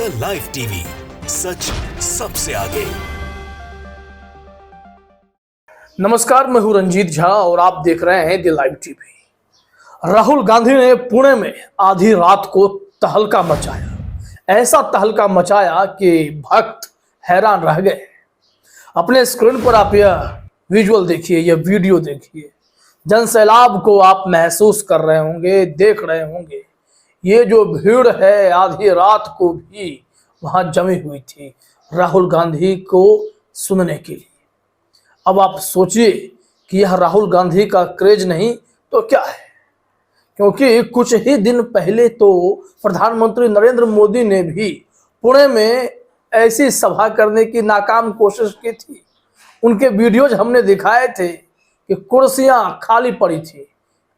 The live TV, सच सबसे आगे। नमस्कार, मैं हूं रंजीत झा और आप देख रहे हैं the live TV. Rahul Gandhi ने पुणे में आधी रात को तहलका मचाया। ऐसा तहलका मचाया कि भक्त हैरान रह गए। अपने स्क्रीन पर आप यह विजुअल देखिए, यह वीडियो देखिए। जन सैलाब को आप महसूस कर रहे होंगे, देख रहे होंगे। ये जो भीड़ है आधी रात को भी वहां जमी हुई थी राहुल गांधी को सुनने के लिए। अब आप सोचिए कि यह राहुल गांधी का क्रेज नहीं तो क्या है, क्योंकि कुछ ही दिन पहले तो प्रधानमंत्री नरेंद्र मोदी ने भी पुणे में ऐसी सभा करने की नाकाम कोशिश की थी। उनके वीडियोज हमने दिखाए थे कि कुर्सियां खाली पड़ी थी।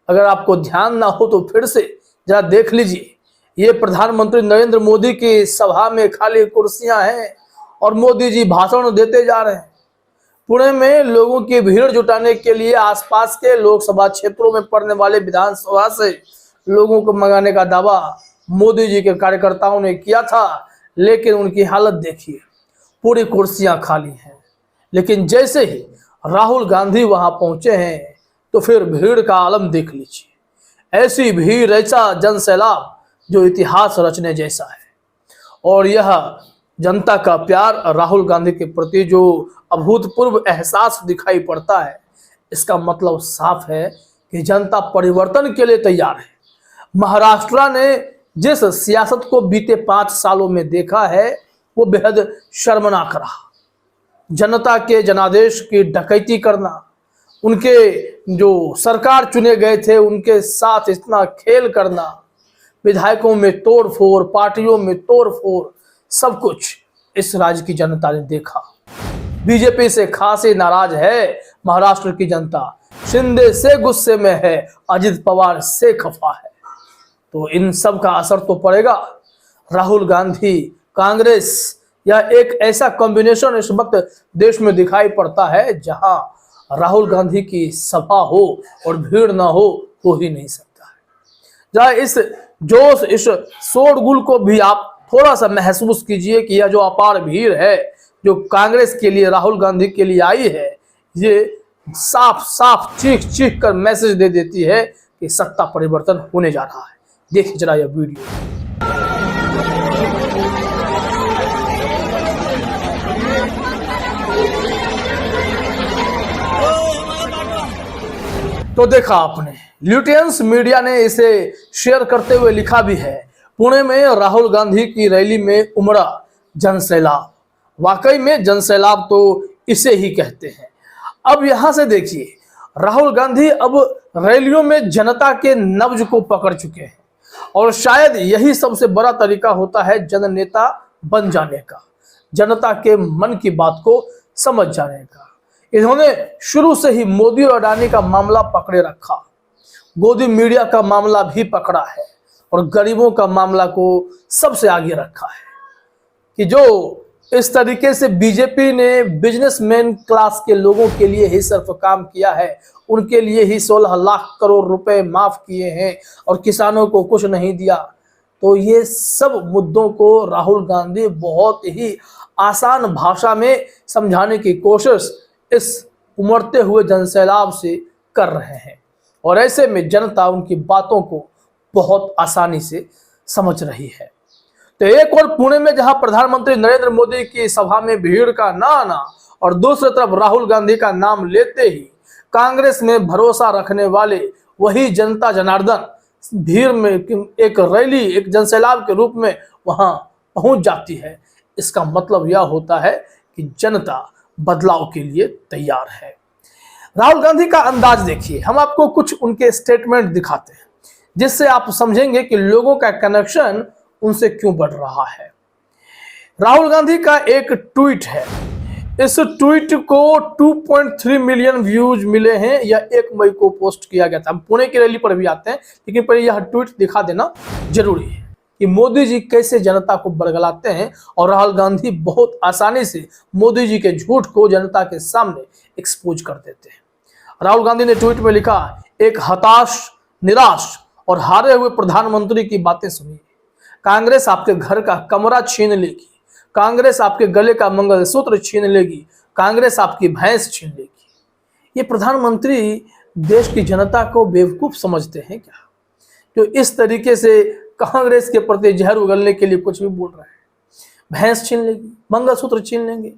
अगर आपको ध्यान ना हो तो फिर से जरा देख लीजिए। ये प्रधानमंत्री नरेंद्र मोदी की सभा में खाली कुर्सियां हैं और मोदी जी भाषण देते जा रहे हैं। पुणे में लोगों की भीड़ जुटाने के लिए आसपास के लोकसभा क्षेत्रों में पड़ने वाले विधानसभा से लोगों को मंगाने का दावा मोदी जी के कार्यकर्ताओं ने किया था, लेकिन उनकी हालत देखिए, पूरी कुर्सियां खाली हैं। लेकिन जैसे ही राहुल गांधी वहां पहुंचे हैं तो फिर भीड़ का आलम देख लीजिए। ऐसी भीड़, ऐसा जन सैलाब जो इतिहास रचने जैसा है। और यह जनता का प्यार राहुल गांधी के प्रति जो अभूतपूर्व एहसास दिखाई पड़ता है, इसका मतलब साफ है कि जनता परिवर्तन के लिए तैयार है। महाराष्ट्र ने जिस सियासत को बीते 5 सालों में देखा है वो बेहद शर्मनाक रहा। जनता के जनादेश की डकैती करना, उनके जो सरकार चुने गए थे उनके साथ इतना खेल करना, विधायकों में तोड़फोड़, पार्टियों में तोड़फोड़, सब कुछ इस राज्य की जनता ने देखा। बीजेपी से खासी नाराज है महाराष्ट्र की जनता, शिंदे से गुस्से में है, अजित पवार से खफा है। तो इन सब का असर तो पड़ेगा। राहुल गांधी, कांग्रेस, यह एक ऐसा कॉम्बिनेशन इस वक्त देश में दिखाई पड़ता है जहां राहुल गांधी की सभा हो और भीड़ ना हो ही नहीं सकता है। जरा इस जोश, इस शोरगुल को भी आप थोड़ा सा महसूस कीजिए कि यह जो अपार भीड़ है जो कांग्रेस के लिए, राहुल गांधी के लिए आई है, ये साफ साफ चीख चीख कर मैसेज दे देती है कि सत्ता परिवर्तन होने जा रहा है। देखिए जरा यह वीडियो। तो देखा आपने, ल्यूटियंस मीडिया ने इसे शेयर करते हुए लिखा भी है, पुणे में राहुल गांधी की रैली में उमड़ा जनसैलाब। वाकई में जनसैलाब तो इसे ही कहते हैं। अब यहां से देखिए, राहुल गांधी अब रैलियों में जनता के नब्ज को पकड़ चुके हैं और शायद यही सबसे बड़ा तरीका होता है जननेता बन जाने का, जनता के मन की बात को समझ जाने का। इन्होंने शुरू से ही मोदी और अडानी का मामला पकड़े रखा, गोदी मीडिया का मामला भी पकड़ा है और गरीबों का मामला को सबसे आगे रखा है कि जो इस तरीके से बीजेपी ने बिजनेसमैन क्लास के लोगों के लिए ही सिर्फ काम किया है, उनके लिए ही 16 लाख करोड़ रुपए माफ किए हैं और किसानों को कुछ नहीं दिया। तो ये सब मुद्दों को राहुल गांधी बहुत ही आसान भाषा में समझाने की कोशिश इस उमड़ते हुए जनसैलाब से कर रहे हैं और ऐसे में जनता उनकी बातों को बहुत आसानी से समझ रही है। तो एक और पुणे में जहां प्रधानमंत्री नरेंद्र मोदी की सभा में भीड़ का ना आना और दूसरी तरफ राहुल गांधी का नाम लेते ही कांग्रेस में भरोसा रखने वाले वही जनता जनार्दन भीड़ में एक रैली, एक जनसैलाब के रूप में वहां पहुंच जाती है। इसका मतलब यह होता है कि जनता बदलाव के लिए तैयार है। राहुल गांधी का अंदाज देखिए, हम आपको कुछ उनके स्टेटमेंट दिखाते हैं जिससे आप समझेंगे कि लोगों का कनेक्शन उनसे क्यों बढ़ रहा है। राहुल गांधी का एक ट्वीट है, इस ट्वीट को 2.3 मिलियन व्यूज मिले हैं। यह 1 मई को पोस्ट किया गया था। हम पुणे की रैली पर भी आते हैं, लेकिन पहले यह ट्वीट दिखा देना जरूरी है कि मोदी जी कैसे जनता को बरगलाते हैं और राहुल गांधी बहुत आसानी से मोदी जी के झूठ को जनता के सामने एक्सपोज कर देते हैं। राहुल गांधी ने ट्वीट में लिखा, एक हताश, निराश और हारे हुए प्रधानमंत्री की बातें सुनिए। कांग्रेस आपके घर का कमरा छीन लेगी, कांग्रेस आपके गले का मंगलसूत्र छीन लेगी, कांग्रेस आपकी भैंस छीन लेगी। ये प्रधानमंत्री देश की जनता को बेवकूफ समझते हैं क्या, जो इस तरीके से कांग्रेस के प्रति जहर उगलने के लिए कुछ भी बोल रहे हैं? भैंस छीन लेगी, मंगलसूत्र छीन लेंगे।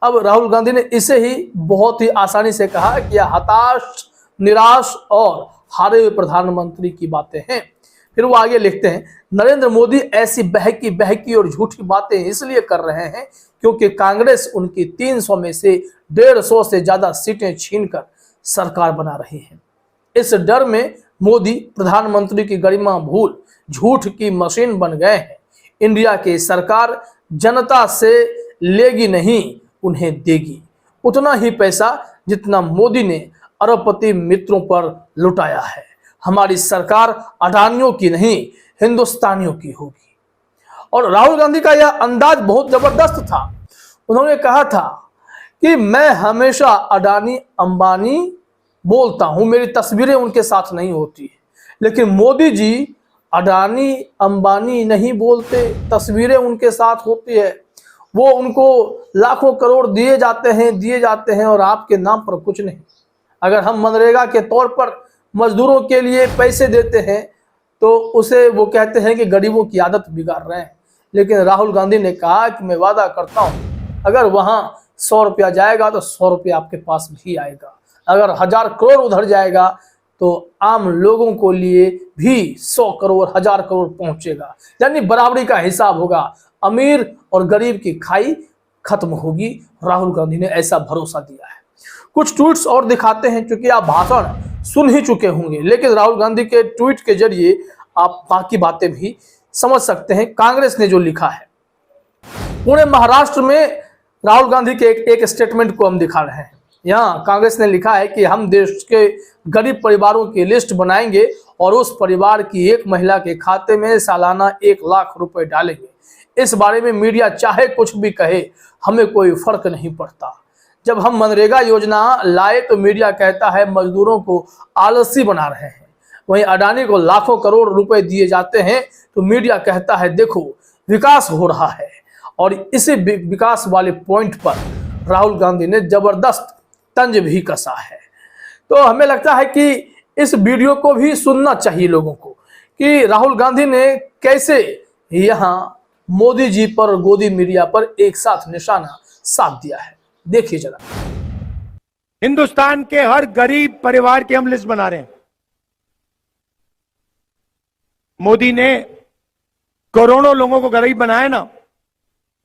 अब राहुल गांधी ने इसे ही बहुत ही आसानी से कहा कि यह हताश, निराश और हारे हुए प्रधानमंत्री की बातें हैं। फिर वो आगे लिखते हैं, नरेंद्र मोदी ऐसी बहकी बहकी और झूठी बातें इसलिए कर रहे हैं क्योंकि कांग्रेस उनकी 300 में से 150 से ज्यादा सीटें छीनकर सरकार बना रही है। इस डर में मोदी प्रधानमंत्री की गरिमा भूल झूठ की मशीन बन गए हैं। इंडिया की सरकार जनता से लेगी नहीं, उन्हें देगी उतना ही पैसा जितना मोदी ने अरबपति मित्रों पर लुटाया है। हमारी सरकार अडानियों की नहीं, हिंदुस्तानियों की होगी। और राहुल गांधी का यह अंदाज बहुत जबरदस्त था। उन्होंने कहा था कि मैं हमेशा अडानी अंबानी बोलता हूं, मेरी तस्वीरें उनके साथ नहीं होती, लेकिन मोदी जी अडानी अंबानी नहीं बोलते, तस्वीरें उनके साथ होती है। वो उनको लाखों करोड़ दिए जाते हैं और आपके नाम पर कुछ नहीं। अगर हम मनरेगा के तौर पर मजदूरों के लिए पैसे देते हैं तो उसे वो कहते हैं कि गरीबों की आदत बिगाड़ रहे हैं। लेकिन राहुल गांधी ने कहा कि मैं वादा करता हूं, अगर वहां 100 रुपया जाएगा तो 100 रुपया आपके पास भी आएगा। अगर 1000 करोड़ उधर जाएगा तो आम लोगों को लिए भी 100 करोड़ 1000 करोड़ पहुंचेगा। यानी बराबरी का हिसाब होगा, अमीर और गरीब की खाई खत्म होगी। राहुल गांधी ने ऐसा भरोसा दिया है। कुछ ट्वीट्स और दिखाते हैं, क्योंकि आप भाषण सुन ही चुके होंगे, लेकिन राहुल गांधी के ट्वीट के जरिए आप बाकी बातें भी समझ सकते हैं। कांग्रेस ने जो लिखा है, पुणे महाराष्ट्र में राहुल गांधी के एक स्टेटमेंट को हम दिखा रहे हैं। यहाँ कांग्रेस ने लिखा है कि हम देश के गरीब परिवारों की लिस्ट बनाएंगे और उस परिवार की एक महिला के खाते में सालाना 1 लाख रुपए डालेंगे। इस बारे में मीडिया चाहे कुछ भी कहे, हमें कोई फर्क नहीं पड़ता। जब हम मनरेगा योजना लाए तो मीडिया कहता है मजदूरों को आलसी बना रहे हैं, वहीं अडानी को लाखों करोड़ रुपए दिए जाते हैं तो मीडिया कहता है देखो विकास हो रहा है। और इसी विकास वाले पॉइंट पर राहुल गांधी ने जबरदस्त तंज भी कसा है। तो हमें लगता है कि इस वीडियो को भी सुनना चाहिए लोगों को, कि राहुल गांधी ने कैसे यहाँ मोदी जी पर और गोदी मीडिया पर एक साथ निशाना साध दिया है। देखिए जरा। हिंदुस्तान के हर गरीब परिवार की हम लिस्ट बना रहे हैं। मोदी ने करोड़ों लोगों को गरीब बनाया ना,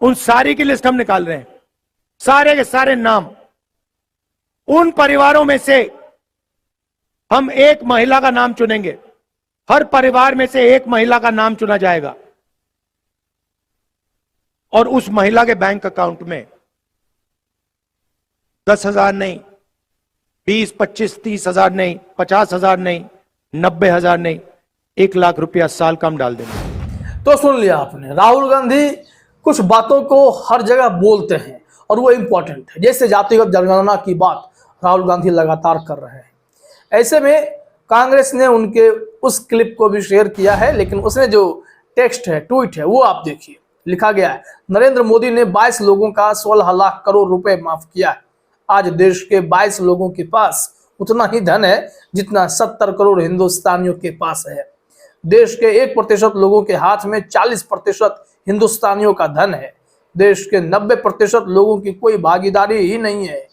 उन सारी की लिस्ट हम निकाल रहे हैं, सारे के सारे नाम। उन परिवारों में से हम एक महिला का नाम चुनेंगे, हर परिवार में से एक महिला का नाम चुना जाएगा और उस महिला के बैंक अकाउंट में 10,000 नहीं, 20, 25, 30,000 नहीं, 50,000 नहीं, 90,000 नहीं, 1 लाख रुपया साल का हम डाल देंगे। तो सुन लिया आपने, राहुल गांधी कुछ बातों को हर जगह बोलते हैं और वो इंपॉर्टेंट है। जैसे जातिगत जनगणना की बात राहुल गांधी लगातार कर रहे हैं। ऐसे में कांग्रेस ने उनके उस क्लिप को भी शेयर किया है, लेकिन उसमें जो टेक्स्ट है, ट्वीट है, वो आप देखिए। लिखा गया है, नरेंद्र मोदी ने 22 लोगों का 16 लाख करोड़ रुपए माफ किया है। आज देश के 22 लोगों के पास उतना ही धन है जितना 70 करोड़ हिंदुस्तानियों के पास है। देश के 1% लोगों के हाथ में 40% हिंदुस्तानियों का धन है। देश के 90% लोगों की कोई भागीदारी ही नहीं है।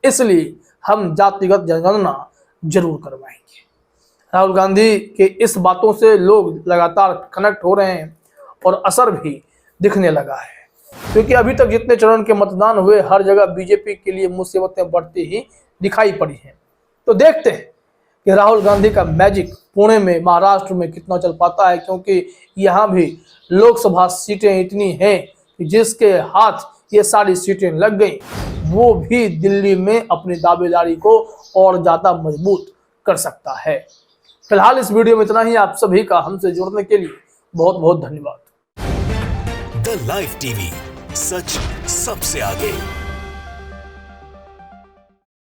इसलिए हम जातिगत जनगणना जरूर करवाएंगे। राहुल गांधी के इस बातों से लोग लगातार कनेक्ट हो रहे हैं और असर भी दिखने लगा है, क्योंकि अभी तक जितने चरण के मतदान हुए हर जगह बीजेपी के लिए मुसीबतें बढ़ती ही दिखाई पड़ी हैं। तो देखते हैं कि राहुल गांधी का मैजिक पुणे में, महाराष्ट्र में कितना चल पाता है, क्योंकि यहाँ भी लोकसभा सीटें इतनी हैं कि जिसके हाथ ये सारी सीटें लग गई वो भी दिल्ली में अपनी दावेदारी को और ज्यादा मजबूत कर सकता है। फिलहाल इस वीडियो में इतना ही। आप सभी का हमसे जुड़ने के लिए बहुत बहुत धन्यवाद। द लाइव टीवी, सच सबसे आगे।